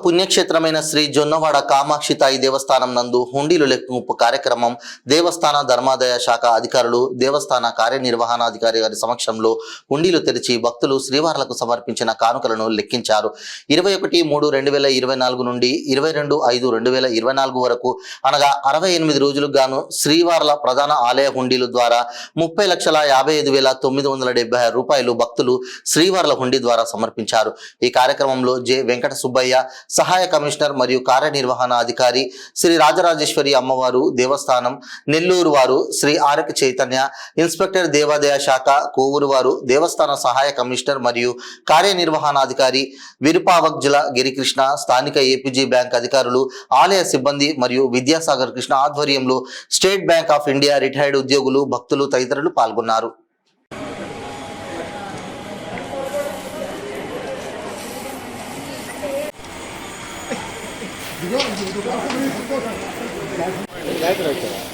పుణ్యక్షేత్రమైన శ్రీ జొన్నవాడ కామాక్షి తాయి దేవస్థానం నందు హుండీలు లెక్కింపు కార్యక్రమం దేవస్థాన ధర్మాదాయ శాఖ అధికారులు దేవస్థాన కార్యనిర్వహణాధికారి గారి సమక్షంలో హుండీలు తెరిచి భక్తులు శ్రీవార్లకు సమర్పించిన కానుకలను లెక్కించారు. 21/3/2024 నుండి 22/5/2024 వరకు అనగా 68 రోజులకు గాను శ్రీవార్ల ప్రధాన ఆలయ హుండీలు ద్వారా 30,55,976 రూపాయలు భక్తులు శ్రీవార్ల హుండీ ద్వారా సమర్పించారు. ఈ కార్యక్రమంలో జె వెంకట సుబ్బయ్య సహాయ కమిషనర్ మరియు కార్యనిర్వహణ అధికారి, శ్రీ రాజరాజేశ్వరి అమ్మవారు దేవస్థానం నెల్లూరు వారు శ్రీ ఆరక చైతన్య, ఇన్స్పెక్టర్ దేవాదాయ శాఖ కోవూరు వారు దేవస్థాన సహాయ కమిషనర్ మరియు కార్యనిర్వహణాధికారి, విరుపావగ్జల గిరికృష్ణ, స్థానిక ఏపీజీ బ్యాంక్ అధికారులు, ఆలయ సిబ్బంది మరియు విద్యాసాగర్ కృష్ణ ఆధ్వర్యంలో state bank of India retired ఉద్యోగులు, భక్తులు తదితరులు పాల్గొన్నారు. Gracias.